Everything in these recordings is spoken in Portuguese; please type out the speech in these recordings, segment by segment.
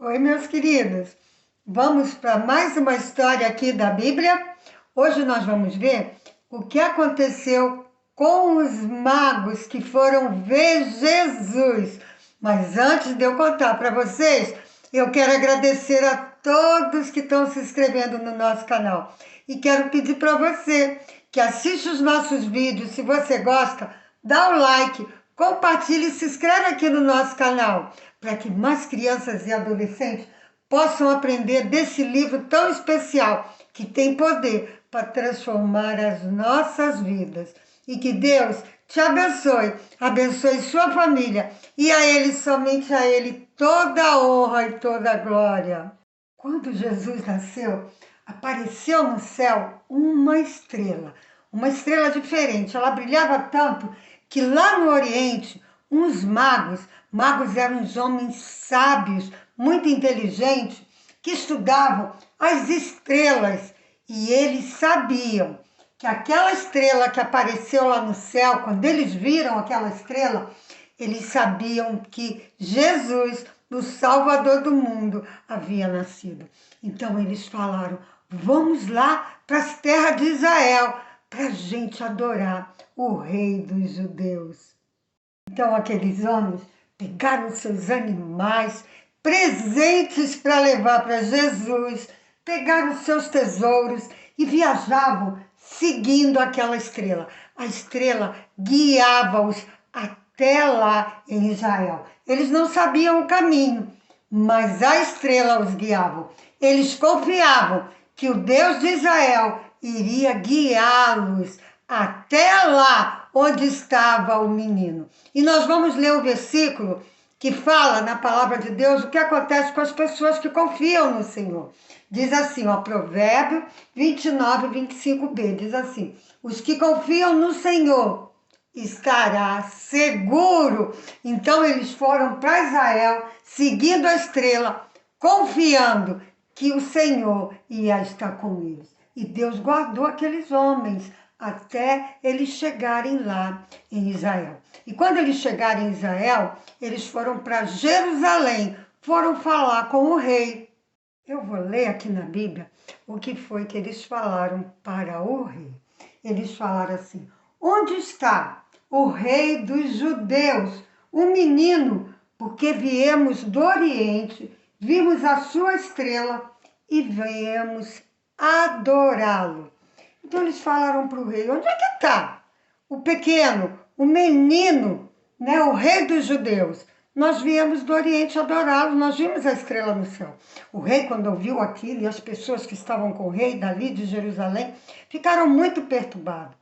Oi, meus queridos. Vamos para mais uma história aqui da Bíblia. Hoje nós vamos ver o que aconteceu com os magos que foram ver Jesus. Mas antes de eu contar para vocês, eu quero agradecer a todos que estão se inscrevendo no nosso canal. E quero pedir para você que assiste os nossos vídeos, se você gosta, dá o like, compartilhe e se inscreve aqui no nosso canal, para que mais crianças e adolescentes possam aprender desse livro tão especial, que tem poder para transformar as nossas vidas. E que Deus te abençoe, abençoe sua família, e a Ele, somente a Ele, toda a honra e toda a glória. Quando Jesus nasceu, apareceu no céu uma estrela diferente. Ela brilhava tanto que lá no Oriente, uns magos eram uns homens sábios, muito inteligentes, que estudavam as estrelas, e eles sabiam que aquela estrela que apareceu lá no céu, quando eles viram aquela estrela, eles sabiam que Jesus, o Salvador do mundo, havia nascido. Então eles falaram: vamos lá para as terras de Israel, para a gente adorar o Rei dos Judeus. Então aqueles homens pegaram seus animais, presentes para levar para Jesus, pegaram seus tesouros e viajavam seguindo aquela estrela. A estrela guiava-os até lá em Israel. Eles não sabiam o caminho, mas a estrela os guiava. Eles confiavam que o Deus de Israel iria guiá-los até lá onde estava o menino. E nós vamos ler o versículo que fala na palavra de Deus o que acontece com as pessoas que confiam no Senhor. Diz assim, ó, Provérbio 29, 25b, diz assim: os que confiam no Senhor estará seguro. Então eles foram para Israel, seguindo a estrela, confiando que o Senhor ia estar com eles. E Deus guardou aqueles homens até eles chegarem lá em Israel. E quando eles chegaram em Israel, eles foram para Jerusalém, foram falar com o rei. Eu vou ler aqui na Bíblia o que foi que eles falaram para o rei. Eles falaram assim: onde está o rei dos judeus, o menino? Porque viemos do Oriente, vimos a sua estrela e viemos adorá-lo. Então eles falaram para o rei: onde é que está o pequeno, o menino, né, o rei dos judeus? Nós viemos do Oriente adorá-lo, nós vimos a estrela no céu. O rei, quando ouviu aquilo, e as pessoas que estavam com o rei dali de Jerusalém, ficaram muito perturbados.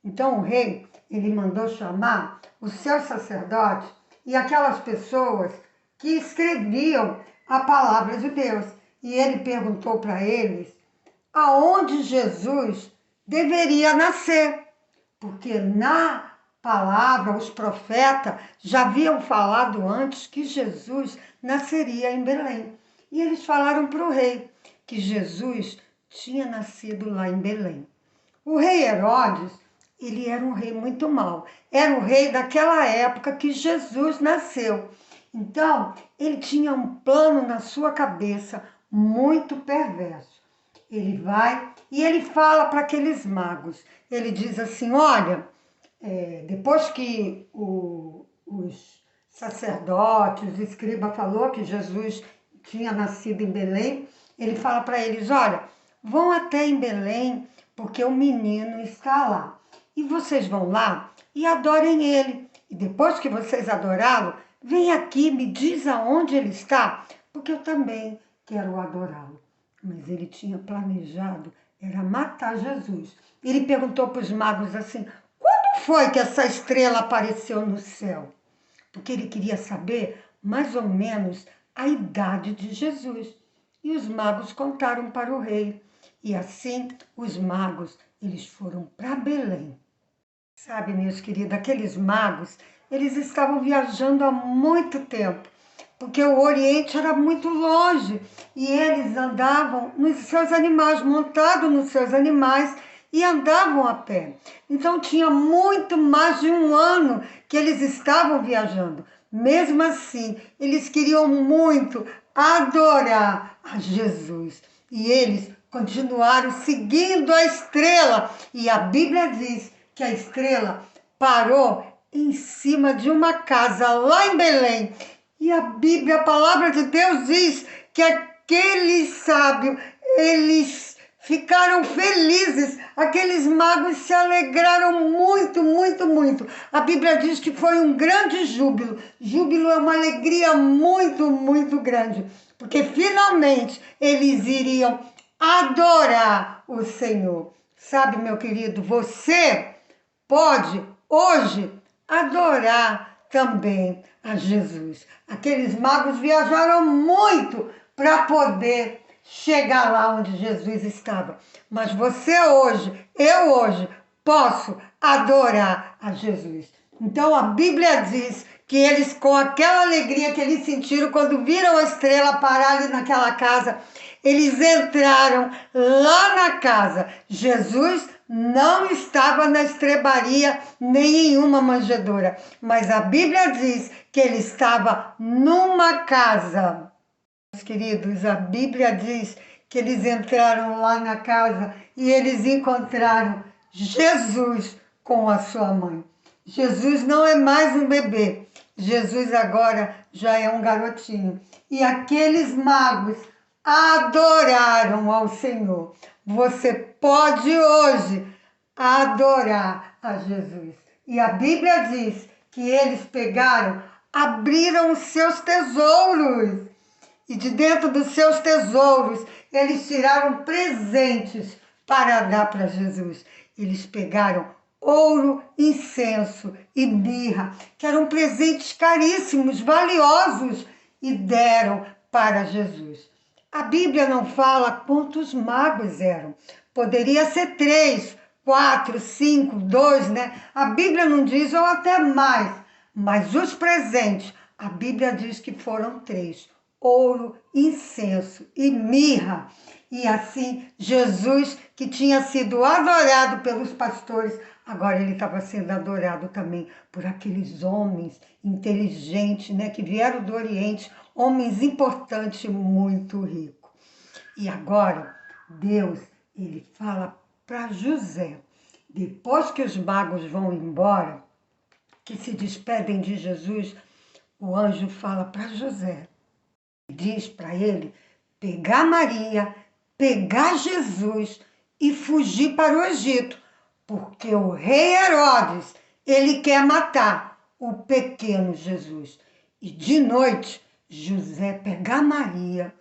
Então o rei, ele mandou chamar os seus sacerdotes e aquelas pessoas que escreviam a palavra de Deus. E ele perguntou para eles aonde Jesus deveria nascer, porque na palavra, os profetas já haviam falado antes que Jesus nasceria em Belém. E eles falaram para o rei que Jesus tinha nascido lá em Belém. O rei Herodes, ele era um rei muito mau. Era o rei daquela época que Jesus nasceu. Então, ele tinha um plano na sua cabeça muito perverso. Ele vai e ele fala para aqueles magos. Ele diz assim: olha, depois que os sacerdotes, o escriba falou que Jesus tinha nascido em Belém, ele fala para eles: olha, vão até em Belém, porque o menino está lá. E vocês vão lá e adorem ele. E depois que vocês adorá-lo, vem aqui, me diz aonde ele está, porque eu também quero adorá-lo. Mas ele tinha planejado, era matar Jesus. Ele perguntou para os magos assim: quando foi que essa estrela apareceu no céu? Porque ele queria saber mais ou menos a idade de Jesus. E os magos contaram para o rei. E assim os magos, eles foram para Belém. Sabe, meus queridos, aqueles magos, eles estavam viajando há muito tempo, porque o Oriente era muito longe e eles andavam nos seus animais, montados nos seus animais, e andavam a pé. Então tinha muito mais de um ano que eles estavam viajando. Mesmo assim, eles queriam muito adorar a Jesus. E eles continuaram seguindo a estrela. E a Bíblia diz que a estrela parou em cima de uma casa lá em Belém. E a Bíblia, a palavra de Deus diz que aqueles sábios, eles ficaram felizes, aqueles magos se alegraram muito, muito, muito. A Bíblia diz que foi um grande júbilo. Júbilo é uma alegria muito, muito grande, porque finalmente eles iriam adorar o Senhor. Sabe, meu querido, você pode hoje adorar também a Jesus. Aqueles magos viajaram muito para poder chegar lá onde Jesus estava. Mas você hoje, eu hoje, posso adorar a Jesus. Então a Bíblia diz que eles, com aquela alegria que eles sentiram quando viram a estrela parar ali naquela casa, eles entraram lá na casa. Jesus não estava na estrebaria nem em uma manjedoura, mas a Bíblia diz que ele estava numa casa. Meus queridos, a Bíblia diz que eles entraram lá na casa e eles encontraram Jesus com a sua mãe. Jesus não é mais um bebê, Jesus agora já é um garotinho. E aqueles magos adoraram ao Senhor. Você pode hoje adorar a Jesus. E a Bíblia diz que eles pegaram, abriram os seus tesouros. E de dentro dos seus tesouros, eles tiraram presentes para dar para Jesus. Eles pegaram ouro, incenso e mirra, que eram presentes caríssimos, valiosos, e deram para Jesus. A Bíblia não fala quantos magos eram. Poderia ser 3, 4, 5, 2, né? A Bíblia não diz, ou até mais. Mas os presentes, a Bíblia diz que foram 3. Ouro, incenso e mirra. E assim, Jesus, que tinha sido adorado pelos pastores, agora ele estava sendo adorado também por aqueles homens inteligentes, né, que vieram do Oriente, homens importantes, muito ricos. E agora, Deus, ele fala para José, depois que os magos vão embora, que se despedem de Jesus, o anjo fala para José, diz para ele pegar Maria, pegar Jesus e fugir para o Egito, porque o rei Herodes, ele quer matar o pequeno Jesus. E de noite, José pega Maria,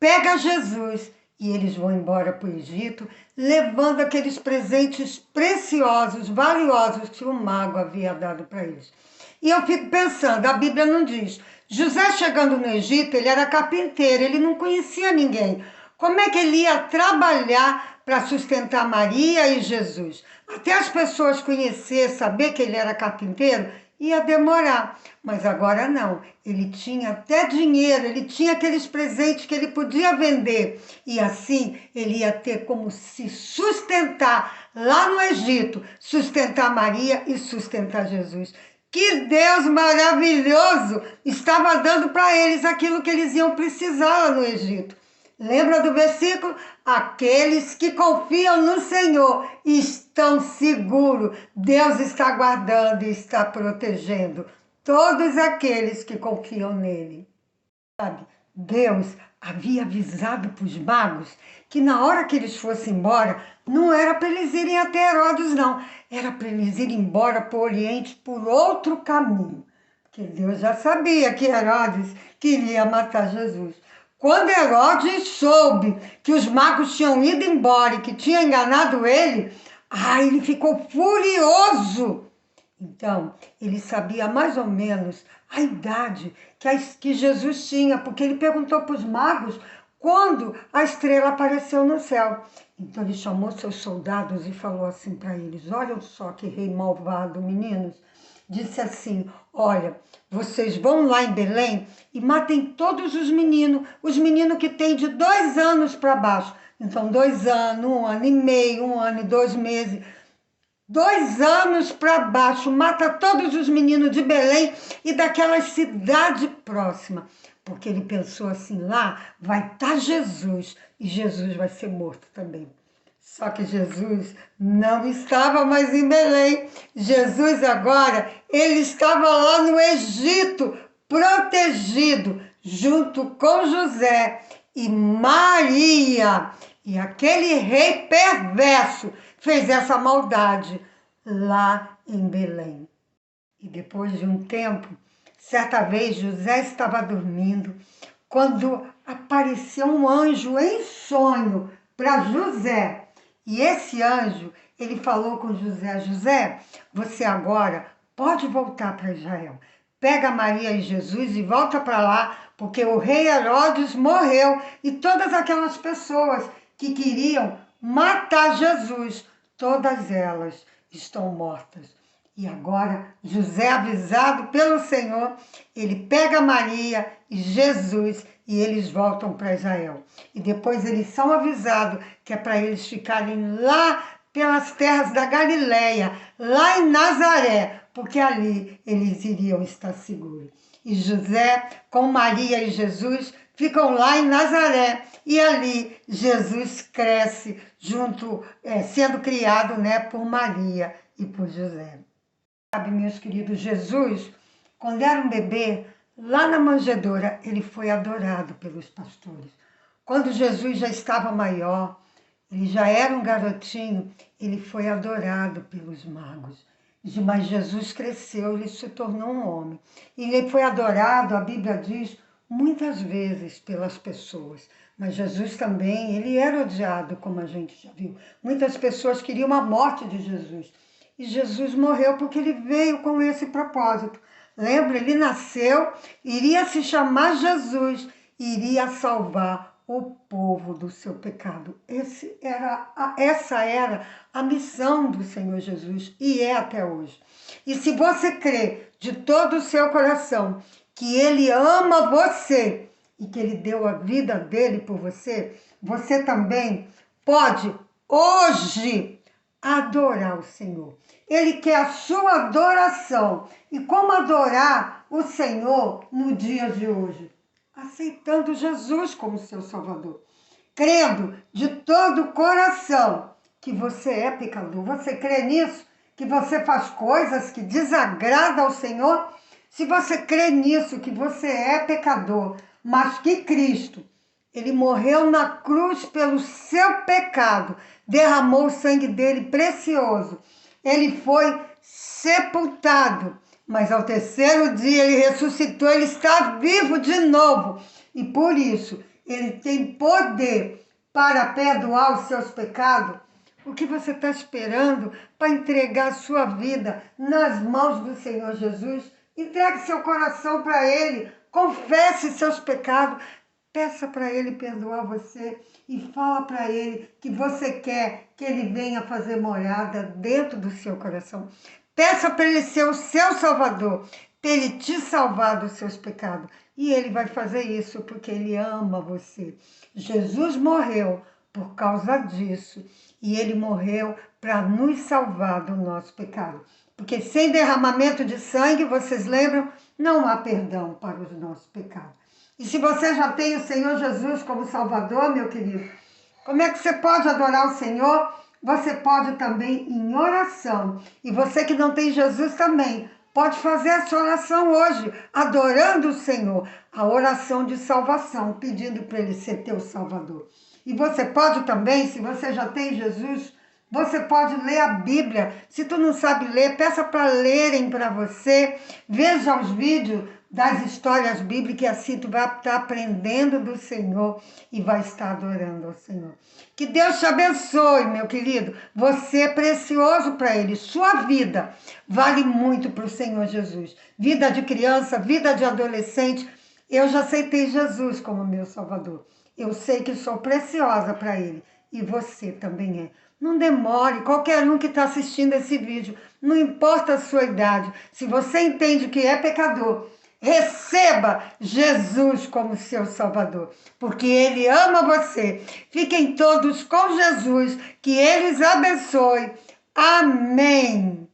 pega Jesus e eles vão embora para o Egito, levando aqueles presentes preciosos, valiosos que o mago havia dado para eles. E eu fico pensando, a Bíblia não diz, José chegando no Egito, ele era carpinteiro, ele não conhecia ninguém. Como é que ele ia trabalhar para sustentar Maria e Jesus? Até as pessoas conhecer, saber que ele era carpinteiro, ia demorar. Mas agora não, ele tinha até dinheiro, ele tinha aqueles presentes que ele podia vender. E assim ele ia ter como se sustentar lá no Egito, sustentar Maria e sustentar Jesus. Que Deus maravilhoso estava dando para eles aquilo que eles iam precisar lá no Egito. Lembra do versículo? Aqueles que confiam no Senhor estão seguros. Deus está guardando e está protegendo todos aqueles que confiam nele. Sabe, Deus havia avisado para os magos que na hora que eles fossem embora, não era para eles irem até Herodes, não. Era para eles irem embora para o Oriente por outro caminho. Porque Deus já sabia que Herodes queria matar Jesus. Quando Herodes soube que os magos tinham ido embora e que tinha enganado ele, ele ficou furioso. Então, ele sabia mais ou menos a idade que Jesus tinha, porque ele perguntou para os magos quando a estrela apareceu no céu. Então, ele chamou seus soldados e falou assim para eles, olha só que rei malvado, meninos. Disse assim, olha, vocês vão lá em Belém e matem todos os meninos que têm de 2 anos para baixo. Então, 2 anos, 1 ano e meio, 1 ano e 2 meses... 2 anos para baixo, mata todos os meninos de Belém e daquela cidade próxima. porque ele pensou assim, lá vai estar Jesus e Jesus vai ser morto também. Só que Jesus não estava mais em Belém. Jesus agora, ele estava lá no Egito, protegido, junto com José e Maria. E aquele rei perverso fez essa maldade lá em Belém. E depois de um tempo, certa vez José estava dormindo, quando apareceu um anjo em sonho para José. E esse anjo, ele falou com José, José, você agora pode voltar para Israel. Pega Maria e Jesus e volta para lá, porque o rei Herodes morreu e todas aquelas pessoas que queriam matar Jesus, todas elas estão mortas. E agora, José, avisado pelo Senhor, ele pega Maria e Jesus e eles voltam para Israel. E depois eles são avisados que é para eles ficarem lá pelas terras da Galileia, lá em Nazaré, porque ali eles iriam estar seguros. E José, com Maria e Jesus, ficam lá em Nazaré. E ali Jesus cresce junto, sendo criado, por Maria e por José. Sabe, meus queridos, Jesus, quando era um bebê, lá na manjedoura, ele foi adorado pelos pastores. Quando Jesus já estava maior, ele já era um garotinho, ele foi adorado pelos magos. Mas Jesus cresceu, ele se tornou um homem. E ele foi adorado, a Bíblia diz, muitas vezes pelas pessoas. Mas Jesus também, ele era odiado, como a gente já viu. Muitas pessoas queriam a morte de Jesus. E Jesus morreu porque ele veio com esse propósito. Lembra, ele nasceu, iria se chamar Jesus, iria salvar o povo do seu pecado. Essa era a missão do Senhor Jesus e é até hoje. E se você crê de todo o seu coração que ele ama você e que ele deu a vida dele por você, você também pode hoje adorar o Senhor. Ele quer a sua adoração. E como adorar o Senhor no dia de hoje? Aceitando Jesus como seu Salvador. Crendo de todo o coração que você é pecador. Você crê nisso? Que você faz coisas que desagradam ao Senhor? Se você crê nisso, que você é pecador, mas que Cristo, ele morreu na cruz pelo seu pecado, derramou o sangue dele precioso. Ele foi sepultado, mas ao terceiro dia ele ressuscitou, ele está vivo de novo. E por isso, ele tem poder para perdoar os seus pecados. O que você está esperando para entregar a sua vida nas mãos do Senhor Jesus? Entregue seu coração para ele, confesse seus pecados, peça para ele perdoar você e fala para ele que você quer que ele venha fazer morada dentro do seu coração. Peça para ele ser o seu Salvador, para ele te salvar dos seus pecados. E ele vai fazer isso porque ele ama você. Jesus morreu por causa disso. E ele morreu para nos salvar do nosso pecado. Porque sem derramamento de sangue, vocês lembram, não há perdão para os nossos pecados. E se você já tem o Senhor Jesus como Salvador, meu querido, como é que você pode adorar o Senhor? Você pode também em oração. E você que não tem Jesus também, pode fazer essa oração hoje, adorando o Senhor. A oração de salvação, pedindo para Ele ser teu Salvador. E você pode também, se você já tem Jesus, você pode ler a Bíblia. Se tu não sabe ler, peça para lerem para você. Veja os vídeos das histórias bíblicas e assim tu vai estar aprendendo do Senhor e vai estar adorando ao Senhor. Que Deus te abençoe, meu querido. Você é precioso para Ele. Sua vida vale muito para o Senhor Jesus. Vida de criança, vida de adolescente. Eu já aceitei Jesus como meu Salvador. Eu sei que sou preciosa para Ele. E você também é. Não demore, qualquer um que está assistindo esse vídeo, não importa a sua idade, se você entende que é pecador, receba Jesus como seu Salvador, porque Ele ama você. Fiquem todos com Jesus, que Ele os abençoe. Amém.